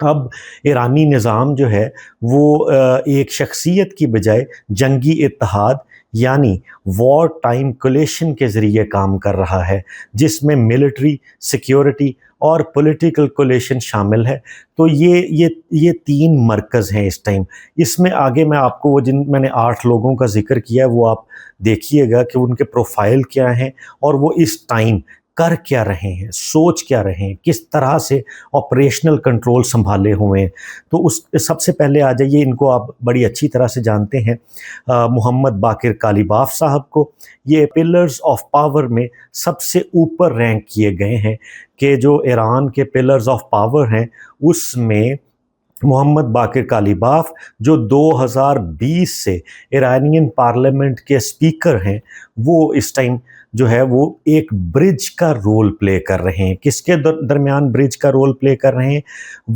اب ایرانی نظام جو ہے وہ ایک شخصیت کی بجائے جنگی اتحاد یعنی وار ٹائم کولیشن کے ذریعے کام کر رہا ہے، جس میں ملٹری، سیکیورٹی اور پولیٹیکل کولیشن شامل ہے۔ تو یہ 3 مرکز ہیں اس ٹائم۔ اس میں آگے میں آپ کو وہ جن میں نے 8 لوگوں کا ذکر کیا ہے وہ آپ دیکھیے گا کہ ان کے پروفائل کیا ہیں اور وہ اس ٹائم کر کیا رہے ہیں، سوچ کیا رہے ہیں، کس طرح سے آپریشنل کنٹرول سنبھالے ہوئے ہیں۔ تو اس سب سے پہلے آ جائیے، ان کو آپ بڑی اچھی طرح سے جانتے ہیں، محمد باقر کالیباف صاحب کو۔ یہ پلرز آف پاور میں سب سے اوپر رینک کیے گئے ہیں کہ جو ایران کے پلرز آف پاور ہیں اس میں محمد باقر کالیباف جو 2020 سے ایرانین پارلیمنٹ کے سپیکر ہیں، وہ اس ٹائم جو ہے وہ ایک برج کا رول پلے کر رہے ہیں۔ کس کے درمیان برج کا رول پلے کر رہے ہیں؟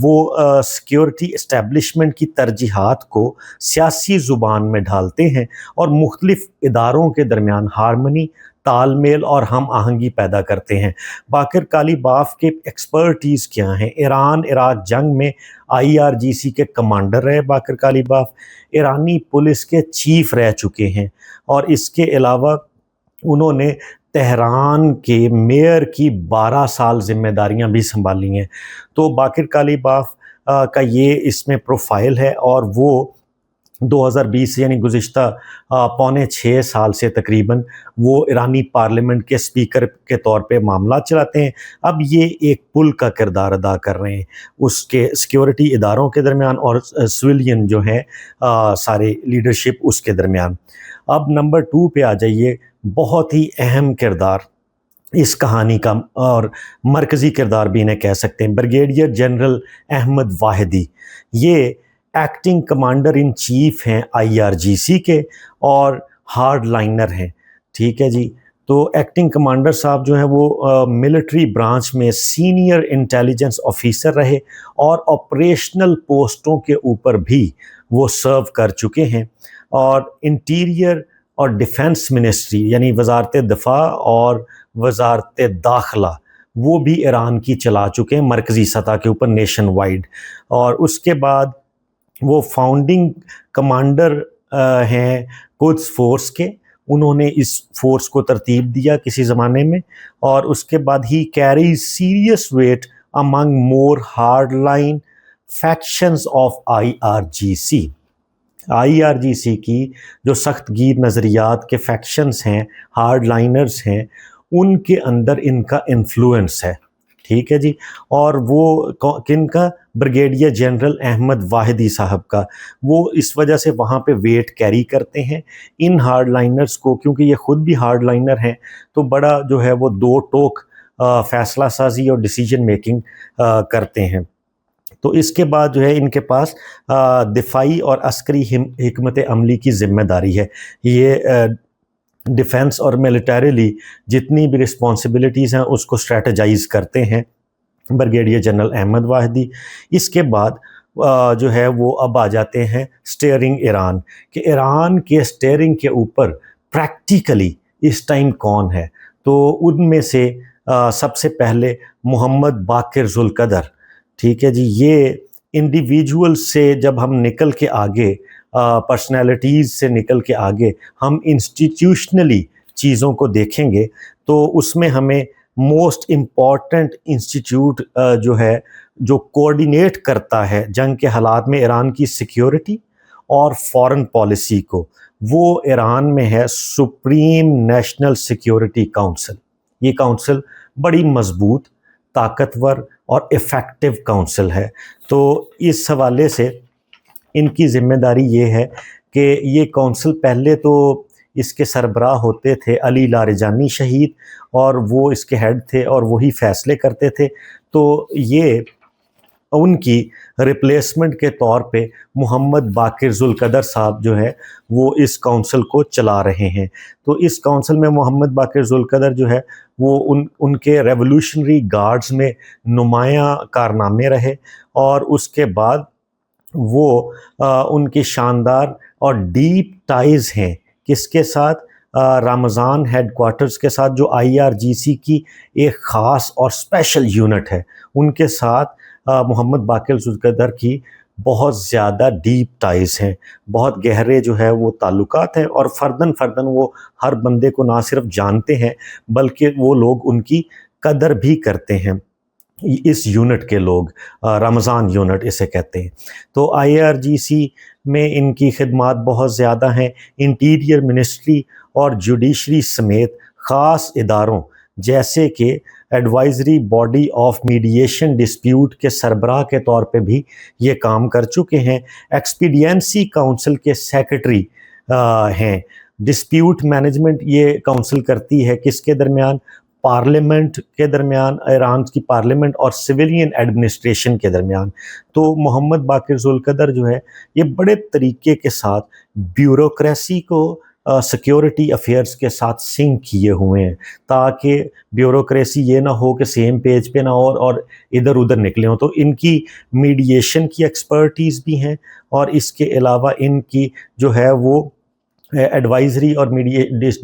وہ سیکیورٹی اسٹیبلشمنٹ کی ترجیحات کو سیاسی زبان میں ڈھالتے ہیں اور مختلف اداروں کے درمیان ہارمنی، تال میل اور ہم آہنگی پیدا کرتے ہیں۔ باقر کالیباف کے ایکسپرٹیز کیا ہیں؟ ایران عراق جنگ میں IRGC کے کمانڈر رہے باقر کالیباف، ایرانی پولیس کے چیف رہ چکے ہیں، اور اس کے علاوہ انہوں نے تہران کے میئر کی 12 سال ذمہ داریاں بھی سنبھالی ہیں۔ تو باقر کالیباف کا یہ اس میں پروفائل ہے، اور وہ 2020 یعنی گزشتہ 5.25 سال سے تقریباً وہ ایرانی پارلیمنٹ کے سپیکر کے طور پہ معاملات چلاتے ہیں۔ اب یہ ایک پل کا کردار ادا کر رہے ہیں اس کے سیکیورٹی اداروں کے درمیان اور سویلین جو ہیں سارے لیڈرشپ اس کے درمیان۔ اب نمبر 2 پہ آ جائیے، بہت ہی اہم کردار اس کہانی کا اور مرکزی کردار بھی انہیں کہہ سکتے ہیں، بریگیڈیئر جنرل احمد واحدی۔ یہ ایکٹنگ کمانڈر ان چیف ہیں IRGC کے اور ہارڈ لائنر ہیں، ٹھیک ہے جی۔ تو ایکٹنگ کمانڈر صاحب جو ہیں وہ ملٹری برانچ میں سینئر انٹیلیجنس آفیسر رہے اور آپریشنل پوسٹوں کے اوپر بھی وہ سرو کر چکے ہیں، اور انٹیریئر اور ڈیفنس منسٹری یعنی وزارت دفاع اور وزارت داخلہ وہ بھی ایران کی چلا چکے ہیں مرکزی سطح کے اوپر نیشن وائڈ۔ اور اس کے بعد وہ فاؤنڈنگ کمانڈر ہیں قدس فورس کے، انہوں نے اس فورس کو ترتیب دیا کسی زمانے میں، اور اس کے بعد ہی carries serious weight among more hard line factions of IRGC۔ IRGC کی جو سخت گیر نظریات کے فیکشنز ہیں، ہارڈ لائنرز ہیں، ان کے اندر ان کا انفلوئنس ہے، ٹھیک ہے جی۔ اور وہ کن کا؟ بریگیڈیئر جنرل احمد واحدی صاحب کا۔ وہ اس وجہ سے وہاں پہ ویٹ کیری کرتے ہیں ان ہارڈ لائنرز کو، کیونکہ یہ خود بھی ہارڈ لائنر ہیں، تو بڑا جو ہے وہ 2 ٹوک فیصلہ سازی اور ڈیسیجن میکنگ کرتے ہیں۔ تو اس کے بعد جو ہے ان کے پاس دفاعی اور عسکری حکمت عملی کی ذمہ داری ہے۔ یہ ڈیفنس اور ملٹریلی جتنی بھی رسپانسبلٹیز ہیں اس کو اسٹریٹجائز کرتے ہیں بریگیڈیئر جنرل احمد واحدی۔ اس کے بعد جو ہے وہ اب آ جاتے ہیں سٹیئرنگ ایران، کہ ایران کے سٹیئرنگ کے اوپر پریکٹیکلی اس ٹائم کون ہے؟ تو ان میں سے سب سے پہلے محمد باقر ذوالقدر، ٹھیک ہے جی۔ یہ انڈیویجول سے جب ہم نکل کے آگے، پرسنالٹیز سے نکل کے آگے ہم انسٹیٹیوشنلی چیزوں کو دیکھیں گے تو اس میں ہمیں موسٹ امپورٹنٹ انسٹیٹیوٹ جو ہے جو کوآرڈینیٹ کرتا ہے جنگ کے حالات میں ایران کی سیکیورٹی اور فارن پالیسی کو، وہ ایران میں ہے سپریم نیشنل سیکیورٹی کونسل۔ یہ کونسل بڑی مضبوط، طاقتور اور ایفیکٹو کونسل ہے۔ تو اس حوالے سے ان کی ذمہ داری یہ ہے کہ یہ کونسل پہلے تو اس کے سربراہ ہوتے تھے علی لاریجانی شہید، اور وہ اس کے ہیڈ تھے اور وہی فیصلے کرتے تھے۔ تو یہ ان کی ریپلیسمنٹ کے طور پہ محمد باقر ذوالقدر صاحب جو ہے وہ اس کونسل کو چلا رہے ہیں۔ تو اس کونسل میں محمد باقر ذوالقدر جو ہے وہ ان کے ریولوشنری گارڈز میں نمایاں کارنامے رہے، اور اس کے بعد وہ ان کی شاندار اور ڈیپ ٹائز ہیں کس کے ساتھ؟ رمضان ہیڈ کوارٹرز کے ساتھ، جو IRGC کی ایک خاص اور اسپیشل یونٹ ہے، ان کے ساتھ محمد باقر ذوالقدر کی بہت زیادہ ڈیپ ٹائز ہیں، بہت گہرے جو ہے وہ تعلقات ہیں، اور فرداً وہ ہر بندے کو نہ صرف جانتے ہیں بلکہ وہ لوگ ان کی قدر بھی کرتے ہیں، اس یونٹ کے لوگ، رمضان یونٹ اسے کہتے ہیں۔ تو IRGC میں ان کی خدمات بہت زیادہ ہیں۔ انٹیریئر منسٹری اور جوڈیشری سمیت خاص اداروں جیسے کہ advisory body of mediation dispute کے سربراہ کے طور پہ بھی یہ کام کر چکے ہیں۔ ایکسپیڈینسی کونسل کے سیکرٹری ہیں۔ ڈسپیوٹ مینجمنٹ یہ کونسل کرتی ہے کس کے درمیان؟ پارلیمنٹ کے درمیان، ایران کی پارلیمنٹ اور سویلین ایڈمنسٹریشن کے درمیان۔ تو محمد باقر ذوالقدر جو ہے یہ بڑے طریقے کے ساتھ بیوروکریسی کو سیکیورٹی افیئرز کے ساتھ سنک کیے ہوئے ہیں، تاکہ بیوروکریسی یہ نہ ہو کہ سیم پیج پہ نہ ہو اور ادھر ادھر نکلے ہوں۔ تو ان کی میڈیشن کی ایکسپرٹیز بھی ہیں، اور اس کے علاوہ ان کی جو ہے وہ ایڈوائزری اور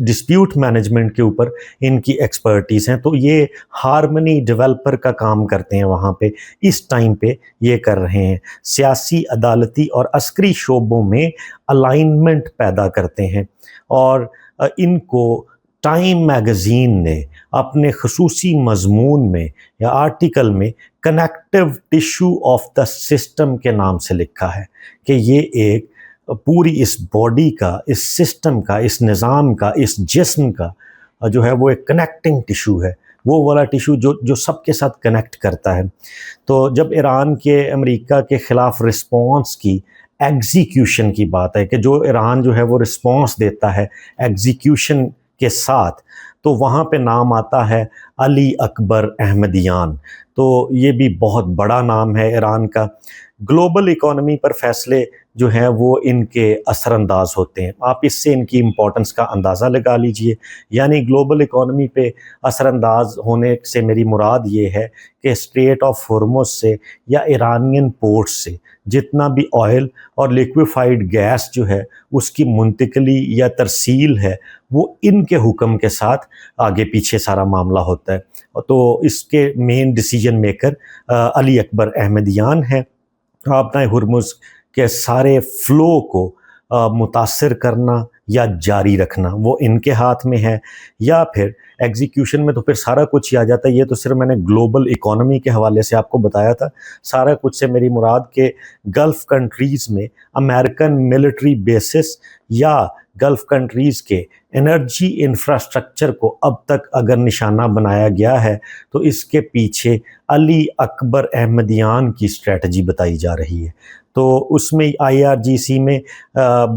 ڈسپیوٹ مینجمنٹ کے اوپر ان کی ایکسپرٹیز ہیں۔ تو یہ ہارمنی ڈیولپر کا کام کرتے ہیں وہاں پہ، اس ٹائم پہ یہ کر رہے ہیں۔ سیاسی، عدالتی اور عسکری شعبوں میں الائنمنٹ پیدا کرتے ہیں، اور ان کو ٹائم میگزین نے اپنے خصوصی مضمون میں یا آرٹیکل میں connective tissue of the system کے نام سے لکھا ہے کہ یہ ایک پوری اس باڈی کا، اس سسٹم کا، اس نظام کا، اس جسم کا جو ہے وہ ایک کنیکٹنگ ٹیشو ہے، وہ والا ٹیشو جو سب کے ساتھ کنیکٹ کرتا ہے۔ تو جب ایران کے امریکہ کے خلاف رسپانس کی ایگزیکیوشن کی بات ہے کہ جو ایران جو ہے وہ رسپانس دیتا ہے ایگزیکیوشن کے ساتھ، تو وہاں پہ نام آتا ہے علی اکبر احمدیان۔ تو یہ بھی بہت بڑا نام ہے ایران کا۔ گلوبل اکانومی پر فیصلے جو ہیں وہ ان کے اثر انداز ہوتے ہیں۔ آپ اس سے ان کی امپورٹنس کا اندازہ لگا لیجئے۔ یعنی گلوبل اکانومی پہ اثر انداز ہونے سے میری مراد یہ ہے کہ اسٹریٹ آف ہارمز سے یا ایرانین پورٹ سے جتنا بھی آئل اور لیکویفائڈ گیس جو ہے اس کی منتقلی یا ترسیل ہے، وہ ان کے حکم کے ساتھ آگے پیچھے سارا معاملہ ہوتا ہے۔ تو اس کے مین ڈیسیجن میکر علی اکبر احمدیان ہیں۔ آبنائے ہرمز کے سارے فلو کو متاثر کرنا یا جاری رکھنا وہ ان کے ہاتھ میں ہے، یا پھر ایگزیکیوشن میں تو پھر سارا کچھ ہی آ جاتا ہے۔ یہ تو صرف میں نے گلوبل اکانومی کے حوالے سے آپ کو بتایا تھا۔ سارا کچھ سے میری مراد کہ گلف کنٹریز میں امریکن ملٹری بیسس یا گلف کنٹریز کے انرجی انفراسٹرکچر کو اب تک اگر نشانہ بنایا گیا ہے تو اس کے پیچھے علی اکبر احمدیان کی اسٹریٹجی بتائی جا رہی ہے۔ تو اس میں IRGC میں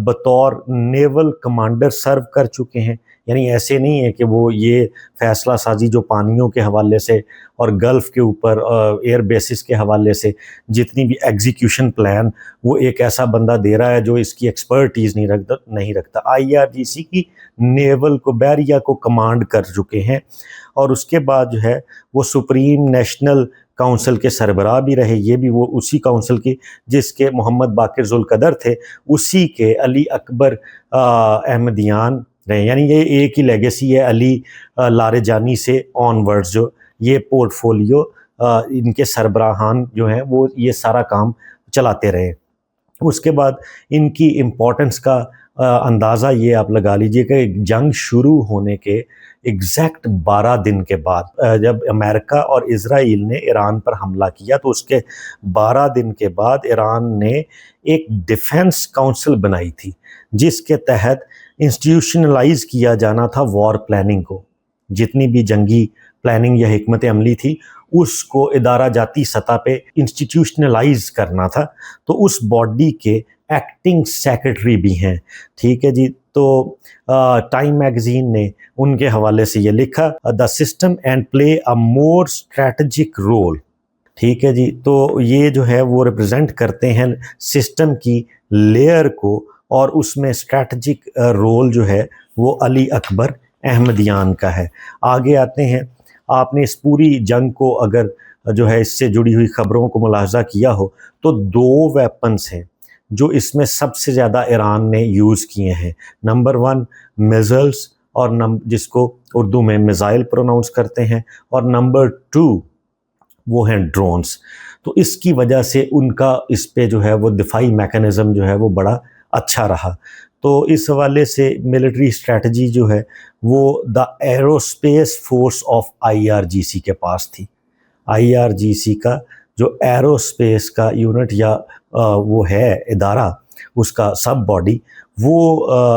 بطور نیول کمانڈر سرو کر چکے ہیں۔ یعنی ایسے نہیں ہے کہ وہ یہ فیصلہ سازی جو پانیوں کے حوالے سے اور گلف کے اوپر ایئر بیسز کے حوالے سے جتنی بھی ایگزیکیوشن پلان وہ ایک ایسا بندہ دے رہا ہے جو اس کی ایکسپرٹیز نہیں رکھتا۔ IRGC کی نیول کو، بحریہ کو کمانڈ کر چکے ہیں، اور اس کے بعد جو ہے وہ سپریم نیشنل کونسل کے سربراہ بھی رہے۔ یہ بھی وہ اسی کونسل کی جس کے محمد باقر ذوالقدر تھے، اسی کے علی اکبر احمدیان رہے۔ یعنی یہ ایک ہی لیگیسی ہے علی لاریجانی سے آن ورڈز، جو یہ پورٹ فولیو ان کے سربراہان جو ہیں وہ یہ سارا کام چلاتے رہے۔ اس کے بعد ان کی امپورٹنس کا اندازہ یہ آپ لگا لیجئے کہ جنگ شروع ہونے کے ایگزیکٹ 12 دن کے بعد جب امریکہ اور اسرائیل نے ایران پر حملہ کیا تو اس کے 12 دن کے بعد ایران نے ایک ڈیفنس کونسل بنائی تھی جس کے تحت انسٹیٹیوشنلائز کیا جانا تھا وار پلاننگ کو۔ جتنی بھی جنگی پلاننگ یا حکمت عملی تھی اس کو ادارہ جاتی سطح پہ انسٹیٹیوشنلائز کرنا تھا۔ تو اس باڈی کے ایکٹنگ سیکرٹری بھی ہیں، ٹھیک ہے جی۔ تو ٹائم میگزین نے ان کے حوالے سے یہ لکھا، the system and play a more strategic role, ٹھیک ہے جی۔ تو یہ جو ہے وہ ریپرزینٹ کرتے ہیں سسٹم کی لیئر کو، اور اس میں اسٹریٹجک رول جو ہے وہ علی اکبر احمدیان کا ہے۔ آگے آتے ہیں، آپ نے اس پوری جنگ کو اگر جو ہے اس سے جڑی ہوئی خبروں کو ملاحظہ کیا ہو تو 2 ویپنز ہیں جو اس میں سب سے زیادہ ایران نے یوز کیے ہیں۔ نمبر 1 میزائلز، اور جس کو اردو میں میزائل پروناؤنس کرتے ہیں، اور نمبر 2 وہ ہیں ڈرونز۔ تو اس کی وجہ سے ان کا اس پہ جو ہے وہ دفاعی میکانزم جو ہے وہ بڑا اچھا رہا۔ تو اس حوالے سے ملٹری اسٹریٹجی جو ہے وہ دا ایروسپیس فورس آف IRGC کے پاس تھی۔ IRGC کا جو ایروسپیس کا یونٹ یا وہ ہے ادارہ، اس کا سب باڈی، وہ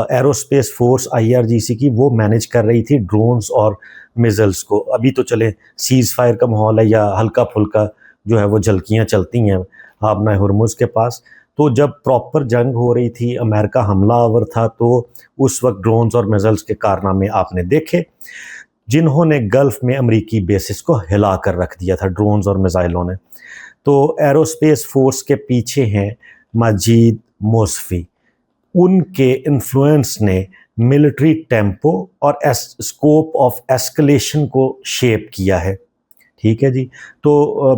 ایروسپیس فورس IRGC کی وہ مینیج کر رہی تھی ڈرونز اور میزلز کو۔ ابھی تو چلے سیز فائر کا ماحول ہے یا ہلکا پھلکا جو ہے وہ جھلکیاں چلتی ہیں آبنائے ہرمز کے پاس، تو جب پراپر جنگ ہو رہی تھی، امریکہ حملہ آور تھا، تو اس وقت ڈرونز اور میزلز کے کارنامے آپ نے دیکھے جنہوں نے گلف میں امریکی بیسز کو ہلا کر رکھ دیا تھا ڈرونز اور میزائلوں نے۔ تو ایروسپیس فورس کے پیچھے ہیں ماجد موصفی، ان کے انفلوئنس نے ملٹری ٹیمپو اور اسکوپ آف ایسکلیشن کو شیپ کیا ہے، ٹھیک ہے جی۔ تو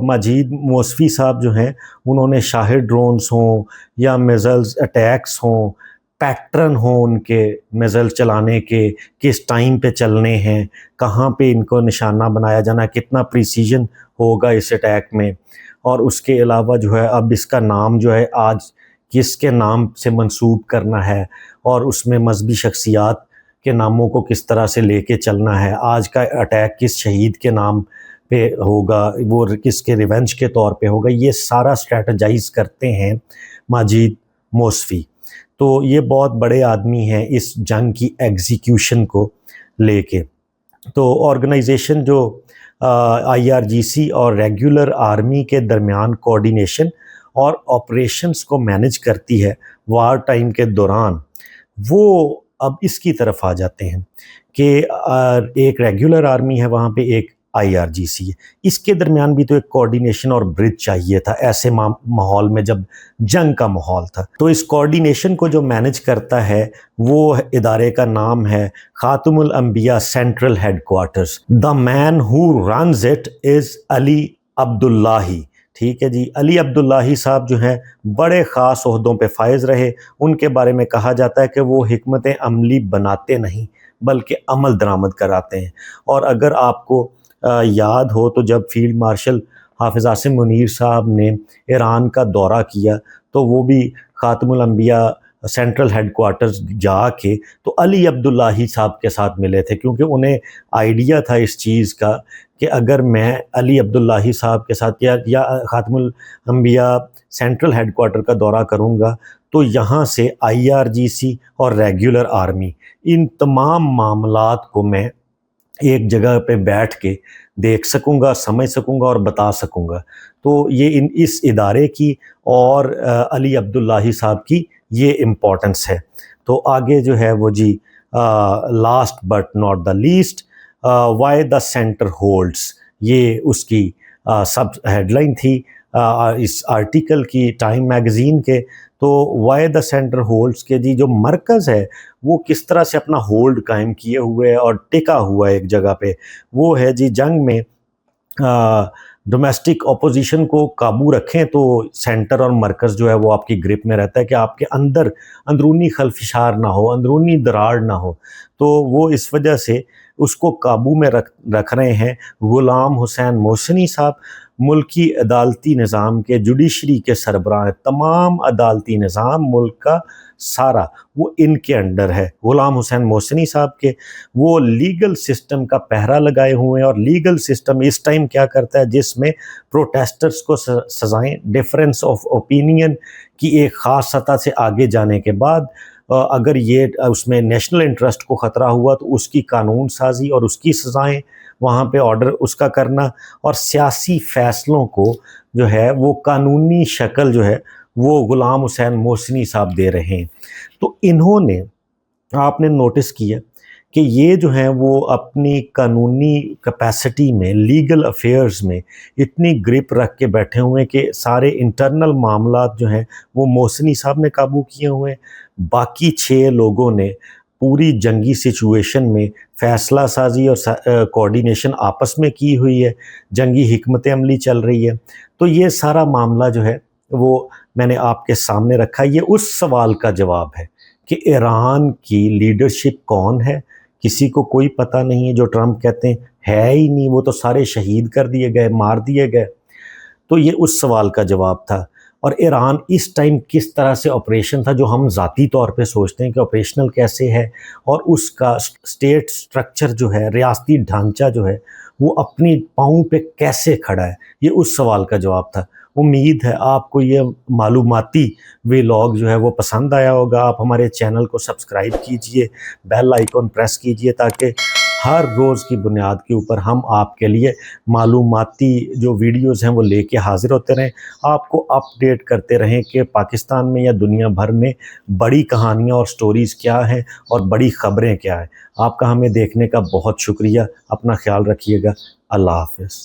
ماجد موصفی صاحب جو ہیں، انہوں نے شاہد ڈرونز ہوں یا میزلز اٹیکس ہوں، پیٹرن ہوں ان کے میزل چلانے کے، کس ٹائم پہ چلنے ہیں، کہاں پہ ان کو نشانہ بنایا جانا، کتنا پریسیجن ہوگا اس اٹیک میں، اور اس کے علاوہ جو ہے اب اس کا نام جو ہے آج کس کے نام سے منسوب کرنا ہے، اور اس میں مذہبی شخصیات کے ناموں کو کس طرح سے لے کے چلنا ہے، آج کا اٹیک کس شہید کے نام پہ ہوگا، وہ کس کے ریونج کے طور پہ ہوگا، یہ سارا اسٹریٹجائز کرتے ہیں ماجد موصفی۔ تو یہ بہت بڑے آدمی ہیں اس جنگ کی ایگزیکیوشن کو لے کے۔ تو آرگنائزیشن جو IRGC اور ریگولر آرمی کے درمیان کوارڈینیشن اور آپریشنز کو مینیج کرتی ہے وار ٹائم کے دوران، وہ اب اس کی طرف آ جاتے ہیں کہ ایک ریگولر آرمی ہے وہاں پہ، ایک IRGC ہے، اس کے درمیان بھی تو ایک کوارڈینیشن اور برج چاہیے تھا ایسے ماحول میں جب جنگ کا ماحول تھا۔ تو اس کوارڈینیشن کو جو مینیج کرتا ہے وہ ادارے کا نام ہے خاتم الانبیاء central headquarters. The man who runs it is Ali Abdollahi, ٹھیک ہے جی۔ علی عبداللہی صاحب جو ہیں بڑے خاص عہدوں پہ فائز رہے، ان کے بارے میں کہا جاتا ہے کہ وہ حکمت عملی بناتے نہیں بلکہ عمل درآمد کراتے ہیں۔ اور اگر آپ کو یاد ہو تو جب فیلڈ مارشل حافظ عاصم منیر صاحب نے ایران کا دورہ کیا تو وہ بھی خاتم الانبیاء سینٹرل ہیڈ کوارٹرز جا کے تو علی عبداللہی صاحب کے ساتھ ملے تھے، کیونکہ انہیں آئیڈیا تھا اس چیز کا کہ اگر میں علی عبداللہی صاحب کے ساتھ یا خاتم الانبیاء سینٹرل ہیڈ کوارٹر کا دورہ کروں گا تو یہاں سے IRGC اور ریگولر آرمی ان تمام معاملات کو میں ایک جگہ پہ بیٹھ کے دیکھ سکوں گا، سمجھ سکوں گا اور بتا سکوں گا۔ تو یہ اس ادارے کی اور علی عبداللہی صاحب کی یہ امپورٹنس ہے۔ تو آگے جو ہے وہ جی last but not the least, why the centre holds, یہ اس کی سب ہیڈ لائن تھی اس آرٹیکل کی ٹائم میگزین کے۔ تو وائی دا سینٹر ہولڈس کے جی جو مرکز ہے وہ کس طرح سے اپنا ہولڈ قائم کیے ہوئے اور ٹکا ہوا ہے ایک جگہ پہ، وہ ہے جی جنگ میں ڈومیسٹک اپوزیشن کو قابو رکھیں تو سینٹر اور مرکز جو ہے وہ آپ کی گرپ میں رہتا ہے کہ آپ کے اندر اندرونی خلفشار نہ ہو، اندرونی دراڑ نہ ہو۔ تو وہ اس وجہ سے اس کو قابو میں رکھ رہے ہیں غلام حسین محسنی صاحب، ملکی عدالتی نظام کے جوڈیشری کے سربراہ ہیں۔ تمام عدالتی نظام ملک کا سارا وہ ان کے انڈر ہے، غلام حسین محسنی صاحب کے۔ وہ لیگل سسٹم کا پہرا لگائے ہوئے ہیں، اور لیگل سسٹم اس ٹائم کیا کرتا ہے جس میں پروٹیسٹرز کو سزائیں ڈیفرنس آف اوپینین کی ایک خاص سطح سے آگے جانے کے بعد اگر یہ اس میں نیشنل انٹرسٹ کو خطرہ ہوا تو اس کی قانون سازی اور اس کی سزائیں وہاں پہ آرڈر اس کا کرنا، اور سیاسی فیصلوں کو جو ہے وہ قانونی شکل جو ہے وہ غلام حسین محسنی صاحب دے رہے ہیں۔ تو انہوں نے، آپ نے نوٹس کیا کہ یہ جو ہیں وہ اپنی قانونی کیپیسٹی میں، لیگل افیئرز میں اتنی گرپ رکھ کے بیٹھے ہوئے ہیں کہ سارے انٹرنل معاملات جو ہیں وہ محسنی صاحب نے قابو کیے ہوئے ہیں، باقی 6 لوگوں نے پوری جنگی سچویشن میں فیصلہ سازی اور کوارڈینیشن آپس میں کی ہوئی ہے، جنگی حکمت عملی چل رہی ہے۔ تو یہ سارا معاملہ جو ہے وہ میں نے آپ کے سامنے رکھا۔ یہ اس سوال کا جواب ہے کہ ایران کی لیڈرشپ کون ہے، کسی کو کوئی پتہ نہیں ہے۔ جو ٹرمپ کہتے ہیں ہے ہی نہیں، وہ تو سارے شہید کر دیے گئے، مار دیے گئے۔ تو یہ اس سوال کا جواب تھا۔ اور ایران اس ٹائم کس طرح سے آپریشن تھا، جو ہم ذاتی طور پہ سوچتے ہیں کہ آپریشنل کیسے ہے، اور اس کا اسٹیٹ سٹرکچر جو ہے، ریاستی ڈھانچہ جو ہے، وہ اپنی پاؤں پہ کیسے کھڑا ہے، یہ اس سوال کا جواب تھا۔ امید ہے آپ کو یہ معلوماتی ویلاگ جو ہے وہ پسند آیا ہوگا۔ آپ ہمارے چینل کو سبسکرائب کیجئے، بیل آئیکن پریس کیجئے، تاکہ ہر روز کی بنیاد کے اوپر ہم آپ کے لیے معلوماتی جو ویڈیوز ہیں وہ لے کے حاضر ہوتے رہیں، آپ کو اپڈیٹ کرتے رہیں کہ پاکستان میں یا دنیا بھر میں بڑی کہانیاں اور سٹوریز کیا ہیں اور بڑی خبریں کیا ہیں۔ آپ کا ہمیں دیکھنے کا بہت شکریہ۔ اپنا خیال رکھیے گا۔ اللہ حافظ۔